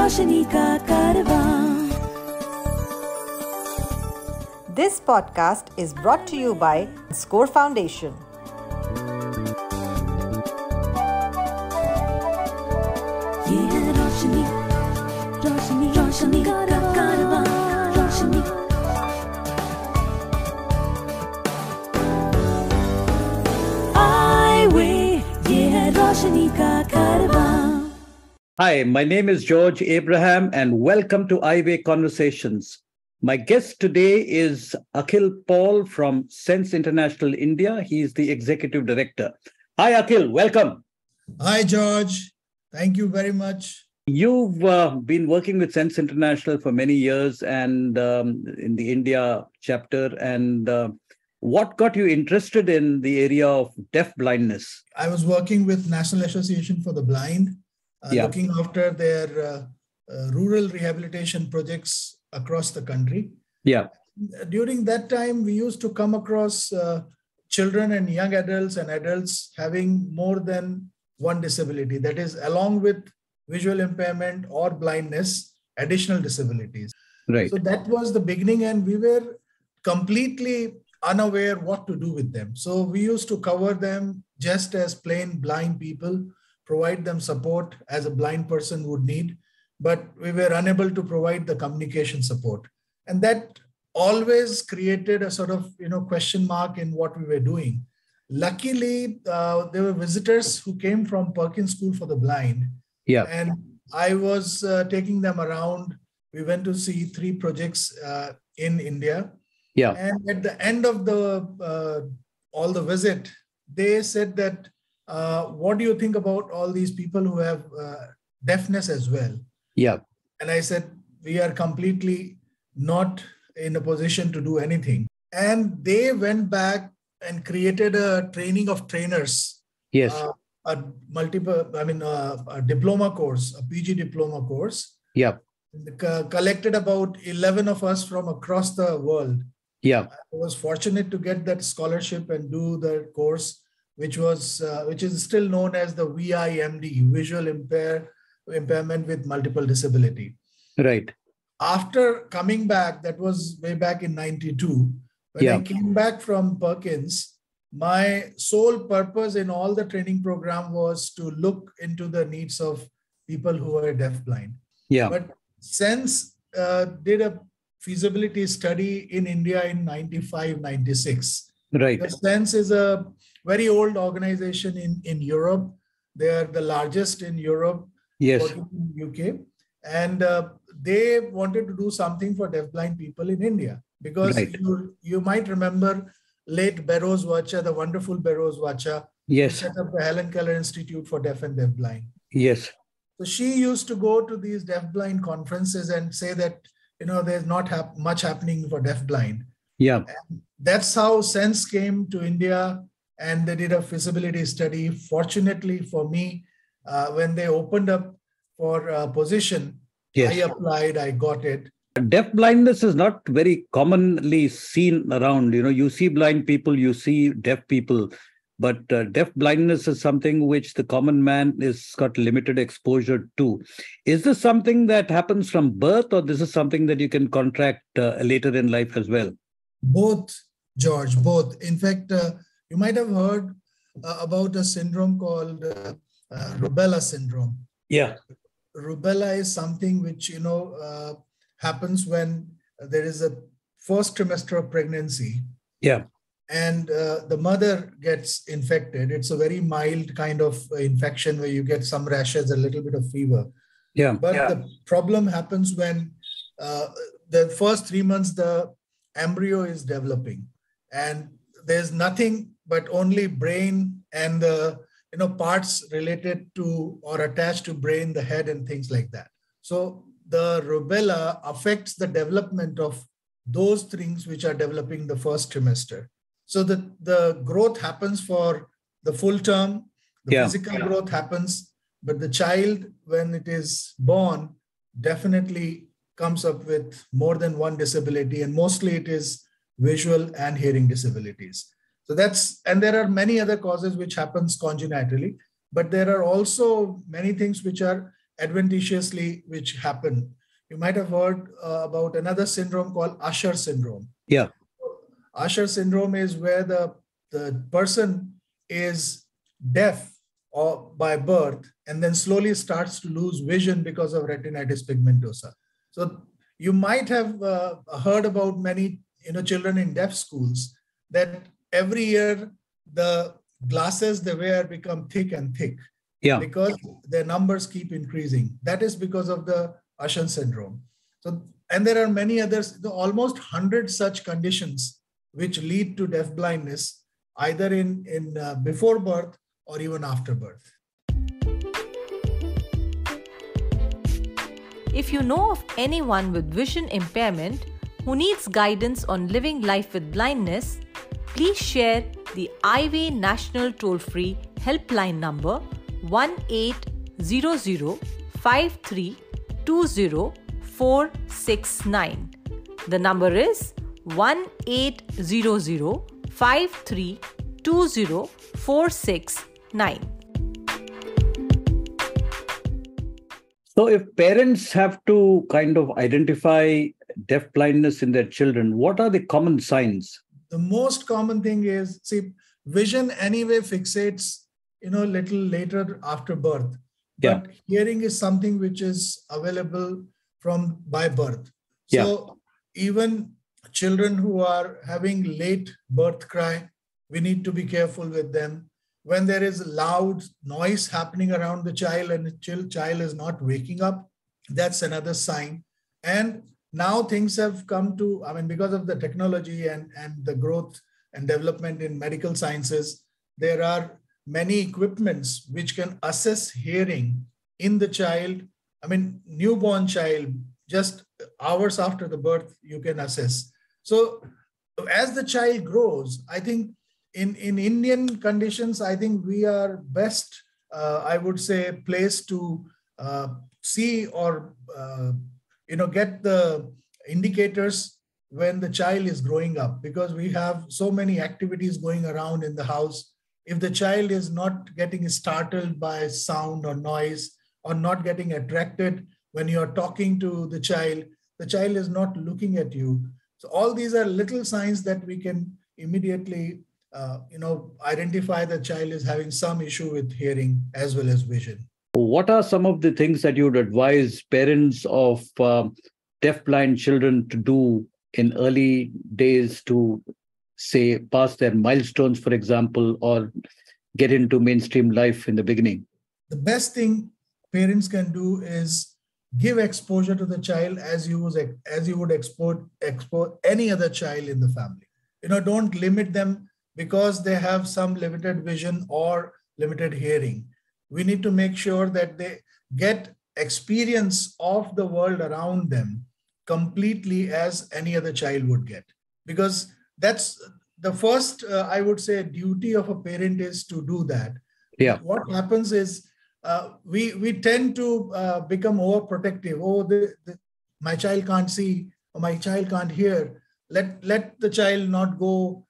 रोशनी का कारवां। This podcast is brought to you by Score Foundation. ये है रोशनी, रोशनी, रोशनी का कारवां, रोशनी। Eyeway, ये है रोशनी का कारवां। Hi, my name is George Abraham and welcome to Eyeway Conversations. My guest today is Akhil Paul from Sense International India. He is the executive director. Hi, Akhil. Welcome. Hi, George. Thank you very much. You've been working with Sense International for many years and in the India chapter. And what got you interested in the area of deaf blindness? I was working with National Association for the Blind, looking after their rural rehabilitation projects across the country. Yeah. During that time, we used to come across children and young adults and adults having more than one disability. That is, along with visual impairment or blindness, additional disabilities. Right. So that was the beginning, and we were completely unaware what to do with them. So we used to cover them just as plain blind people, provide them support as a blind person would need, but we were unable to provide the communication support. And that always created a sort of, question mark in what we were doing. Luckily, there were visitors who came from Perkins School for the Blind. Yeah. And I was taking them around. We went to see 3 projects in India. Yeah. And at the end of all the visit, they said that, what do you think about all these people who have deafness as well? Yeah. And I said, we are completely not in a position to do anything. And they went back and created a training of trainers. Yes. A diploma course, a PG diploma course. Yeah. Collected about 11 of us from across the world. Yeah. I was fortunate to get that scholarship and do the course, which is still known as the VIMD, Visual Impairment with Multiple Disability. Right. After coming back, that was way back in 92, when I came back from Perkins, my sole purpose in all the training program was to look into the needs of people who are deafblind. Yeah. But Sense did a feasibility study in India in 95, 96. Right. The Sense is a very old organization in Europe. They are the largest in Europe. Yes. Working in UK. And they wanted to do something for deafblind people in India. Because you might remember late Beroz Vacha, the wonderful Beroz Vacha, yes, who set up the Helen Keller Institute for Deaf and Deafblind. Yes. So she used to go to these deafblind conferences and say that, there's not much happening for deafblind. Yeah. And that's how Sense came to India, and they did a feasibility study. Fortunately for me, when they opened up for a position, I applied, I got it. Deaf blindness is not very commonly seen around. You see blind people, you see deaf people, but deaf blindness is something which the common man is got limited exposure to. Is this something that happens from birth, or this is something that you can contract later in life as well? Both, George, both. In fact, you might have heard about a syndrome called rubella syndrome. Yeah. Rubella is something which, happens when there is a first trimester of pregnancy. Yeah. And the mother gets infected. It's a very mild kind of infection where you get some rashes, a little bit of fever. Yeah. But the problem happens when the first 3 months, the embryo is developing. And there's nothing but only brain and the parts related to or attached to brain, the head and things like that. So the rubella affects the development of those things which are developing the first trimester. So the growth happens for the full term, the physical growth happens, but the child, when it is born, definitely comes up with more than one disability, and mostly it is visual and hearing disabilities. So and there are many other causes which happens congenitally, but there are also many things which are adventitiously which happen. You might have heard about another syndrome called Usher syndrome. Yeah. Usher syndrome is where the person is deaf or by birth and then slowly starts to lose vision because of retinitis pigmentosa. So you might have heard about many children in deaf schools that every year the glasses they wear become thick and thick. Yeah. Because their numbers keep increasing. That is because of the Usher syndrome. So, and there are many others, almost 100 such conditions which lead to deafblindness, either in before birth or even after birth. If you know of anyone with vision impairment who needs guidance on living life with blindness, please share the Eyeway National Toll-Free Helpline number 1-800-5320-469. The number is 1-800-5320-469. So if parents have to kind of identify deaf blindness in their children, what are the common signs? The most common thing is, see, vision anyway fixates, little later after birth. But hearing is something which is available from by birth. So even children who are having late birth cry, we need to be careful with them. When there is loud noise happening around the child and the child is not waking up, that's another sign. And now things have come to, because of the technology and the growth and development in medical sciences, there are many equipments which can assess hearing in the child. Newborn child, just hours after the birth, you can assess. So as the child grows, I think in Indian conditions, I think we are best, I would say, placed to see or, get the indicators when the child is growing up, because we have so many activities going around in the house. If the child is not getting startled by sound or noise, or not getting attracted when you're talking to the child is not looking at you. So all these are little signs that we can immediately, identify the child is having some issue with hearing as well as vision. What are some of the things that you would advise parents of deafblind children to do in early days to, say, pass their milestones, for example, or get into mainstream life in the beginning? The best thing parents can do is give exposure to the child as you would expose any other child in the family. Don't limit them because they have some limited vision or limited hearing. We need to make sure that they get experience of the world around them completely as any other child would get. Because that's the first, I would say, duty of a parent is to do that. Yeah. What happens is we tend to become overprotective. My child can't see, or my child can't hear. Let the child not go,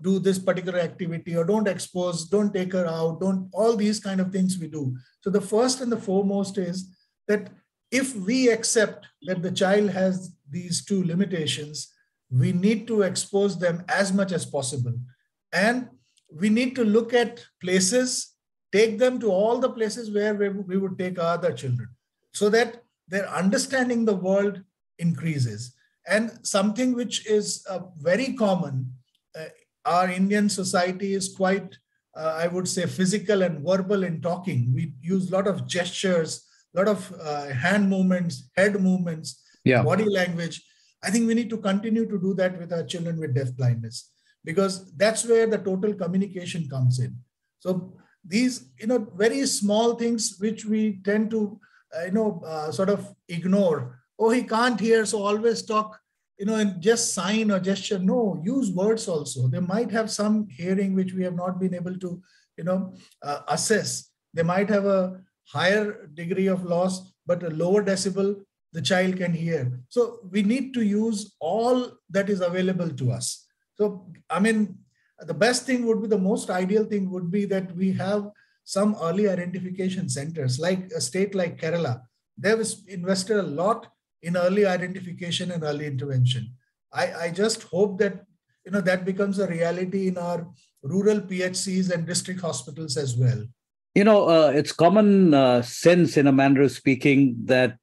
do this particular activity, or don't take her out, all these kind of things we do. So the first and the foremost is that if we accept that the child has these two limitations, we need to expose them as much as possible. And we need to look at places, take them to all the places where we would take our other children, so that their understanding the world increases. And something which is very common, our Indian society is quite, I would say, physical and verbal in talking. We use a lot of gestures, a lot of hand movements, head movements, body language. I think we need to continue to do that with our children with deafblindness, because that's where the total communication comes in. So these, very small things which we tend to, sort of ignore. Oh, he can't hear, so always talk, and just sign or gesture. No, use words also. They might have some hearing which we have not been able to, assess. They might have a higher degree of loss, but a lower decibel, the child can hear. So we need to use all that is available to us. So, the best thing would be, the most ideal thing would be that we have some early identification centers, like a state like Kerala. They've invested a lot in early identification and early intervention. I just hope that that becomes a reality in our rural PHCs and district hospitals as well. It's common sense, in a manner of speaking, that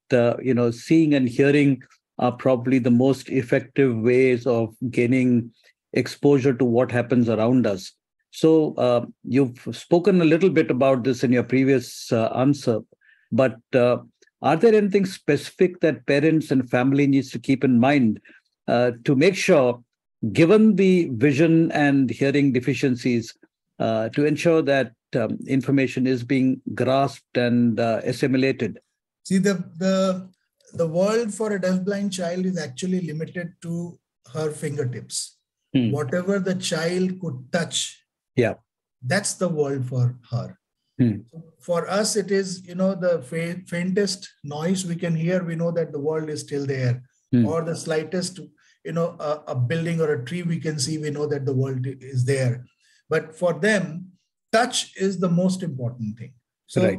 seeing and hearing are probably the most effective ways of gaining exposure to what happens around us. So you've spoken a little bit about this in your previous answer, but are there anything specific that parents and family needs to keep in mind to make sure, given the vision and hearing deficiencies, to ensure that information is being grasped and assimilated? See, the world for a deafblind child is actually limited to her fingertips. Whatever the child could touch, that's the world for her. For us, it is, the faintest noise we can hear, we know that the world is still there. Or the slightest, a building or a tree we can see, we know that the world is there. But for them, touch is the most important thing. So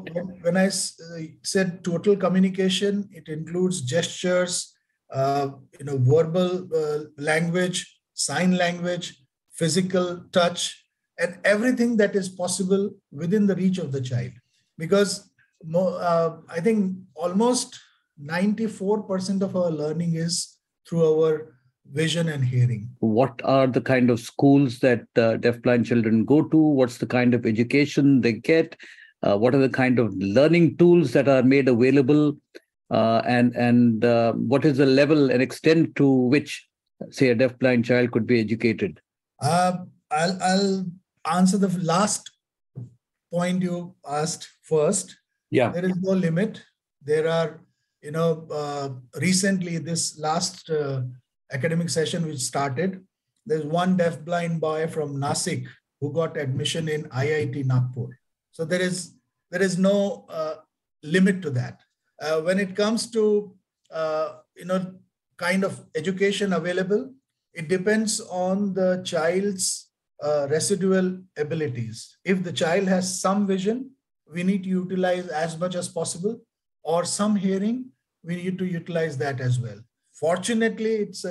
when I said total communication, it includes gestures, verbal language, sign language, physical touch, and everything that is possible within the reach of the child. Because I think almost 94% of our learning is through our vision and hearing. What are the kind of schools that deafblind children go to? What's the kind of education they get? What are the kind of learning tools that are made available? And what is the level and extent to which, say, a deafblind child could be educated? I'll answer the last point you asked first. There is no limit. There are, recently this last academic session which started, there's one deafblind boy from Nasik who got admission in IIT Nagpur. So there is no limit to that. When it comes to kind of education available, it depends on the child's residual abilities. If the child has some vision, we need to utilize as much as possible, or some hearing, we need to utilize that as well. Fortunately, it's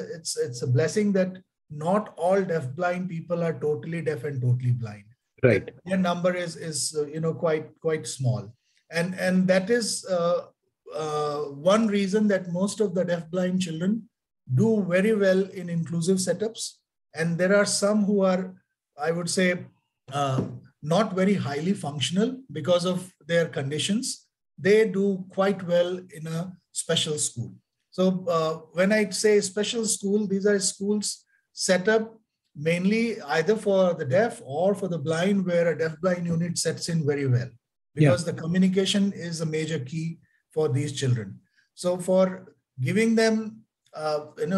a blessing that not all deafblind people are totally deaf and totally blind. Right. Their number is quite small, and that is one reason that most of the deafblind children do very well in inclusive setups, and there are some who are, I would say, not very highly functional because of their conditions. They do quite well in a special school. So when I say special school, these are schools set up mainly either for the deaf or for the blind, where a deafblind unit sets in very well, because the communication is a major key for these children. So for giving them,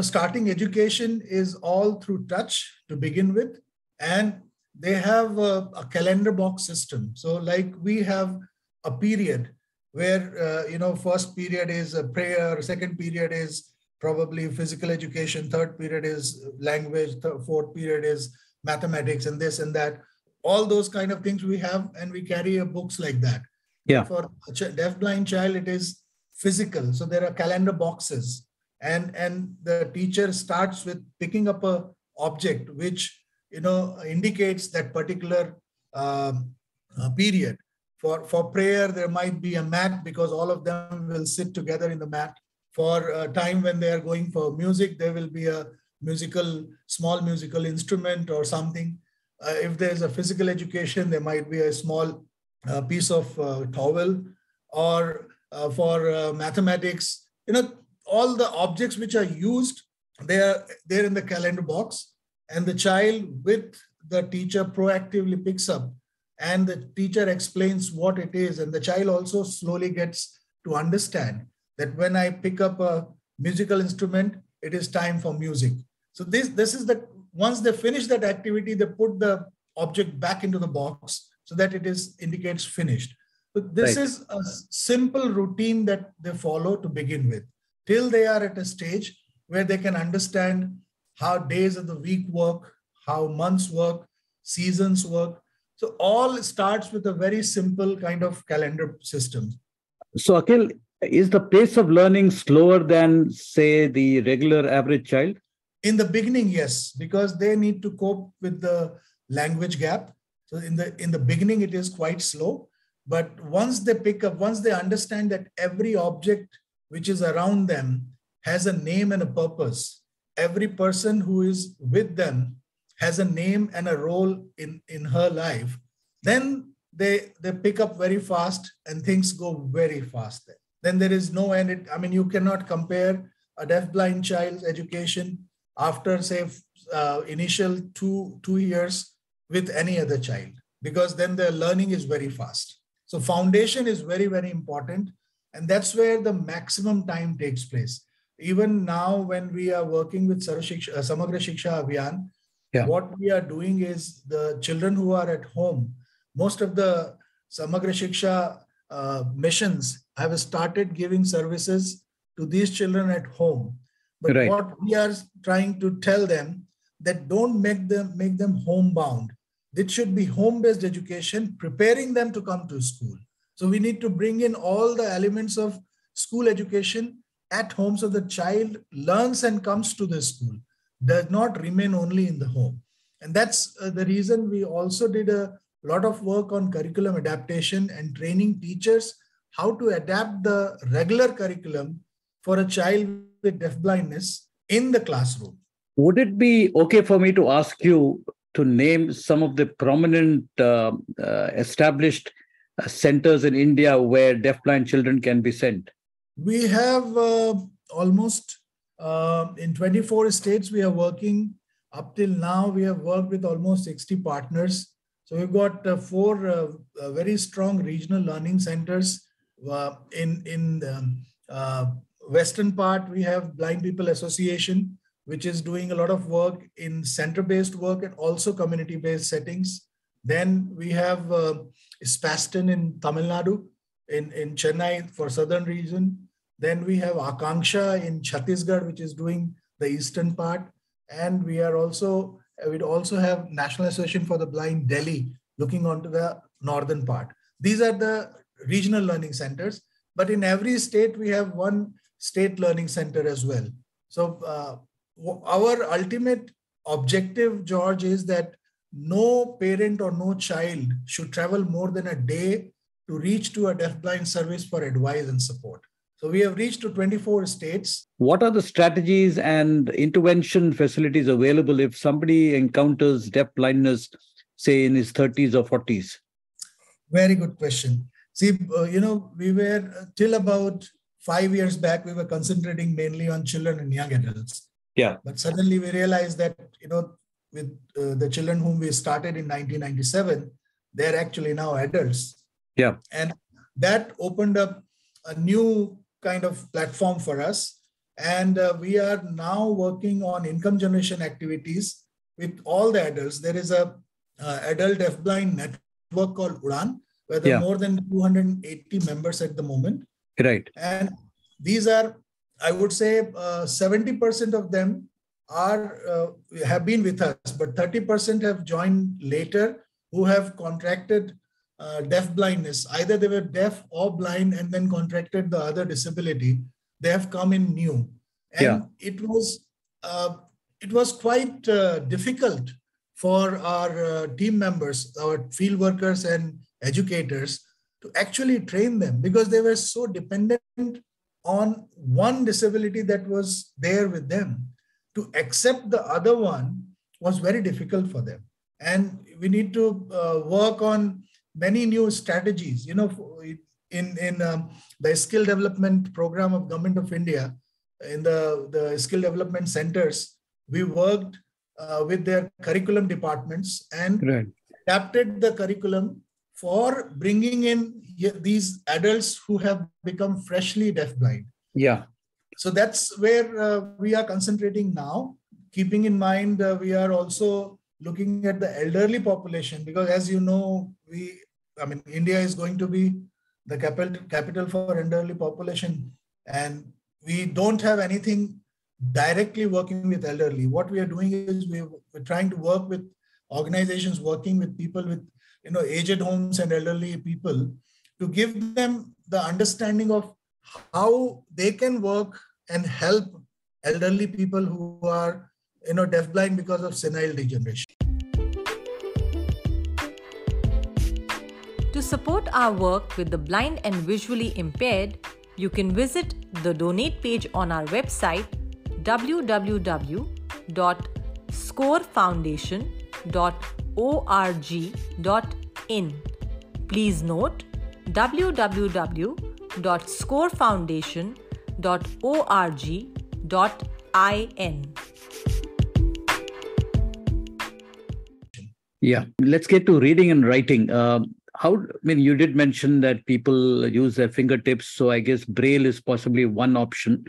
starting education is all through touch to begin with, and they have a calendar box system. So like we have a period where, first period is a prayer, second period is probably physical education, third period is language, fourth period is mathematics, and this and that. All those kind of things we have, and we carry books like that. For a deafblind child, it is physical. So there are calendar boxes, and the teacher starts with picking up a object which indicates that particular period. For prayer, there might be a mat, because all of them will sit together in the mat. For a time when they are going for music, there will be a small musical instrument or something. If there's a physical education, there might be a small piece of towel. Or for mathematics, all the objects which are used, they're in the calendar box, and the child with the teacher proactively picks up, and the teacher explains what it is, and the child also slowly gets to understand that when I pick up a musical instrument, it is time for music. So this is once they finish that activity, they put the object back into the box so that it indicates finished. So this is a simple routine that they follow to begin with, till they are at a stage where they can understand how days of the week work, how months work, seasons work. So all starts with a very simple kind of calendar system. So, Akhil, is the pace of learning slower than, say, the regular average child? In the beginning, yes, because they need to cope with the language gap. So in the beginning, it is quite slow. But once they pick up, once they understand that every object which is around them has a name and a purpose, every person who is with them has a name and a role in her life, then they pick up very fast and things go very fast. Then there is no end. I mean, you cannot compare a deafblind child's education after, say, initial two years with any other child, because then the learning is very fast. So foundation is very, very important. And that's where the maximum time takes place. Even now, when we are working with Samagra Shiksha Abhiyan, what we are doing is the children who are at home, most of the Samagra Shiksha missions have started giving services to these children at home. But what we are trying to tell them, that don't make them homebound. It should be home-based education, preparing them to come to school. So we need to bring in all the elements of school education at home, so the child learns and comes to the school, does not remain only in the home. And that's the reason we also did a lot of work on curriculum adaptation and training teachers how to adapt the regular curriculum for a child with deafblindness in the classroom. Would it be okay for me to ask you to name some of the prominent established centers in India where deafblind children can be sent? We have almost in 24 states we are working. Up till now, we have worked with almost 60 partners. So we've got 4 very strong regional learning centers. In the western part, we have Blind People Association, which is doing a lot of work in center-based work and also community-based settings. Then we have Spaston in Tamil Nadu, in Chennai for southern region. Then we have Akanksha in Chhattisgarh, which is doing the eastern part. And we'd also have National Association for the Blind Delhi, looking onto the northern part. These are the regional learning centers. But in every state, we have one state learning center as well. So our ultimate objective, George, is that no parent or no child should travel more than a day to reach to a deafblind service for advice and support. So we have reached to 24 states. What are the strategies and intervention facilities available if somebody encounters deafblindness, say in his 30s or 40s? Very good question. See, we were till about 5 years back, we were concentrating mainly on children and young adults. Yeah. But suddenly we realized that, with the children whom we started in 1997, they're actually now adults. Yeah. And that opened up a new kind of platform for us. And we are now working on income generation activities with all the adults. There is a adult deafblind network called UDAN, where there are more than 280 members at the moment. Right. And these are, I would say, 70% of them have been with us, but 30% have joined later who have contracted deafblindness. Either they were deaf or blind and then contracted the other disability. They have come in new. And it was quite difficult for our team members, our field workers and educators to actually train them, because they were so dependent on one disability that was there with them. To accept the other one was very difficult for them. And we need to work on many new strategies. In the skill development program of Government of India, in the skill development centers, we worked with their curriculum departments and adapted the curriculum for bringing in these adults who have become freshly deafblind. Yeah. So that's where we are concentrating now, keeping in mind we are also looking at the elderly population, because as you know, India is going to be the capital for elderly population, and we don't have anything directly working with elderly. What we are doing is we're trying to work with organizations working with people with aged homes and elderly people, to give them the understanding of how they can work and help elderly people who are deafblind because of senile degeneration. To support our work with the blind and visually impaired, you can visit the donate page on our website www.scorefoundation.org.in. Please note www.scorefoundation.org.in. Yeah, let's get to reading and writing. You did mention that people use their fingertips, so I guess Braille is possibly one option.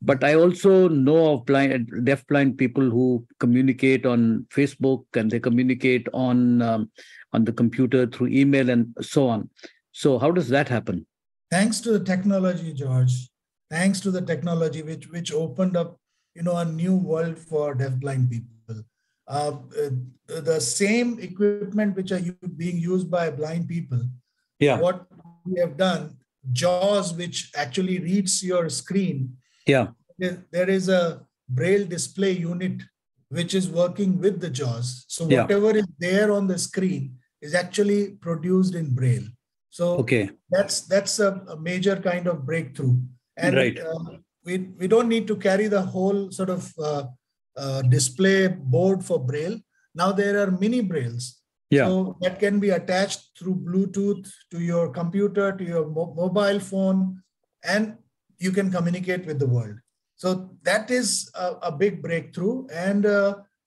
But I also know of deafblind people who communicate on Facebook, and they communicate on the computer through email and so on. So how does that happen? Thanks to the technology, George. Thanks to the technology which opened up, a new world for deafblind people. The same equipment which are being used by blind people. Yeah. What we have done, JAWS, which actually reads your screen. Yeah. There is a Braille display unit which is working with the JAWS. So whatever is there on the screen is actually produced in Braille. So that's a major kind of breakthrough. And right. We don't need to carry the whole sort of display board for Braille. Now there are mini Brailles. Yeah. So that can be attached through Bluetooth to your computer, to your mobile phone, and you can communicate with the world. So that is a big breakthrough. And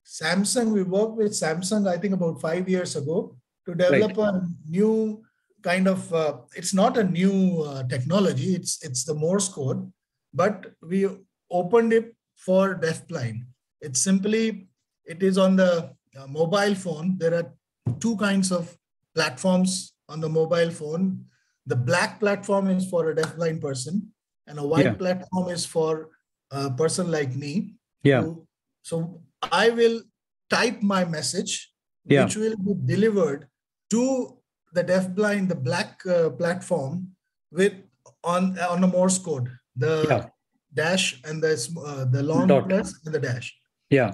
Samsung, we worked with Samsung, I think about 5 years ago, to develop a new kind of, it's not a new technology, it's the Morse code, but we opened it for deafblind. It is on the mobile phone. There are two kinds of platforms on the mobile phone. The black platform is for a deafblind person, and a white platform is for a person like me. Yeah. So I will type my message, which will be delivered to the deafblind, the black platform, on a Morse code, the dash and the long plus and the dash. Yeah.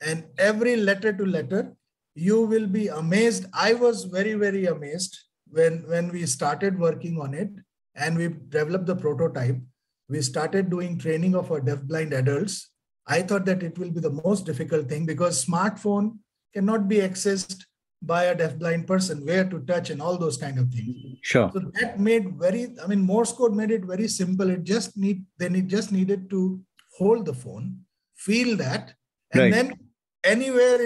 And every letter to letter, you will be amazed. I was very, very amazed when we started working on it and we developed the prototype. We started doing training of our deafblind adults. I thought that it will be the most difficult thing because smartphone cannot be accessed by a deafblind person, where to touch and all those kind of things. Sure. So that made Morse code made it very simple. They just needed to hold the phone, feel that, and then anywhere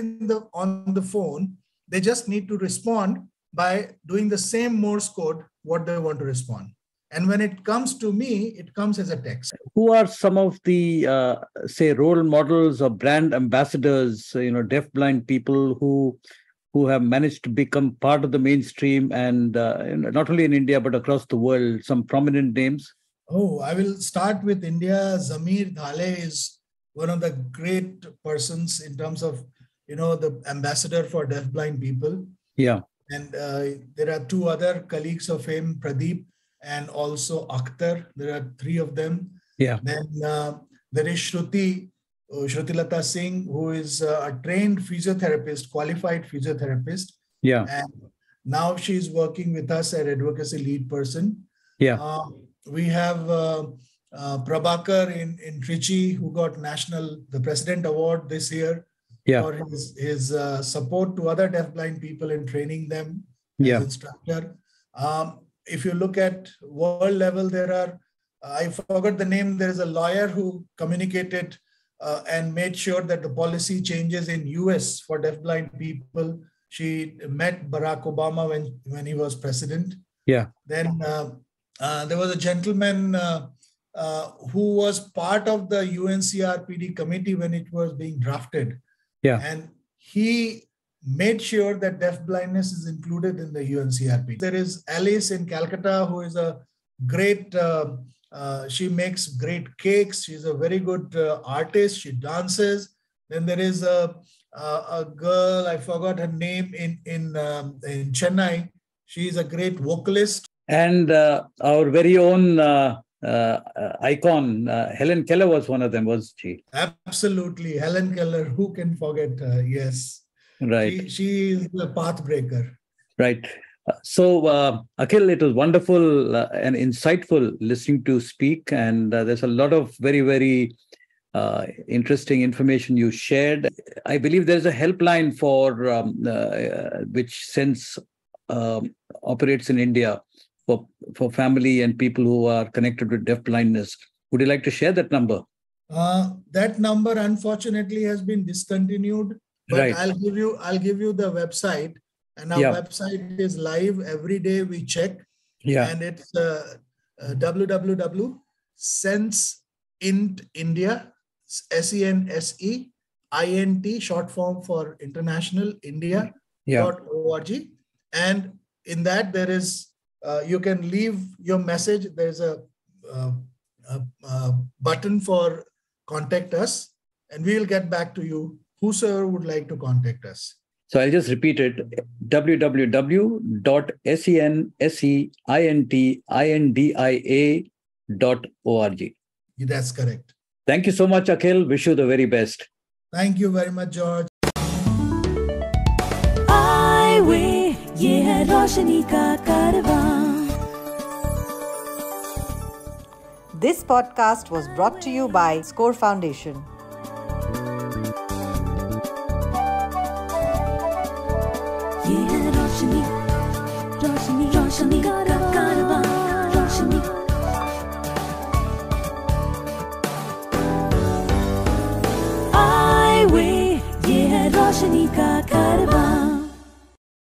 on the phone, they just need to respond by doing the same Morse code, what they want to respond. And when it comes to me, it comes as a text. Who are some of the, say, role models or brand ambassadors, deafblind people who have managed to become part of the mainstream and not only in India, but across the world, some prominent names? Oh, I will start with India. Zamir Dhale is one of the great persons in terms of, the ambassador for deafblind people. Yeah. And there are two other colleagues of him, Pradeep and also Akhtar. There are three of them. Yeah. Then there is Shrutilata Singh, who is a trained physiotherapist, qualified physiotherapist. Yeah. And now she's working with us as advocacy lead person. Yeah. We have Prabhakar in Trichy, who got the President Award this year for his support to other deafblind people and training them as instructor. If you look at world level, there are, I forgot the name, there is a lawyer who communicated and made sure that the policy changes in US for deafblind people. She met Barack Obama when he was president. Yeah. Then there was a gentleman who was part of the UNCRPD committee when it was being drafted. Yeah. And he made sure that deafblindness is included in the UNCRPD. There is Alice in Calcutta, who is a great, she makes great cakes. She's a very good artist. She dances. Then there is a girl, I forgot her name, in Chennai. She's a great vocalist. And our very own icon, Helen Keller was one of them, was she? Absolutely. Helen Keller, who can forget her? Yes. Right. She is the path breaker. Right. So, Akhil, it was wonderful and insightful listening to speak. And there's a lot of very, very interesting information you shared. I believe there's a helpline for which sends operates in India for family and people who are connected with deafblindness. Would you like to share that number? That number, unfortunately, has been discontinued. But Right. I'll give you the website, and our website is live every day. We check, and it's www.senseint.India, SENSEINT, short form for International India.org. And in that there is you can leave your message. There's a button for contact us, and we will get back to you, whosoever would like to contact us. So I'll just repeat it, www.senseINTINDIA.org. That's correct. Thank you so much, Akhil. Wish you the very best. Thank you very much, George. Eyeway, ये है रोशनी का कारवां. This podcast was brought to you by Score Foundation. ये है रोशनी, रोशनी, रोशनी का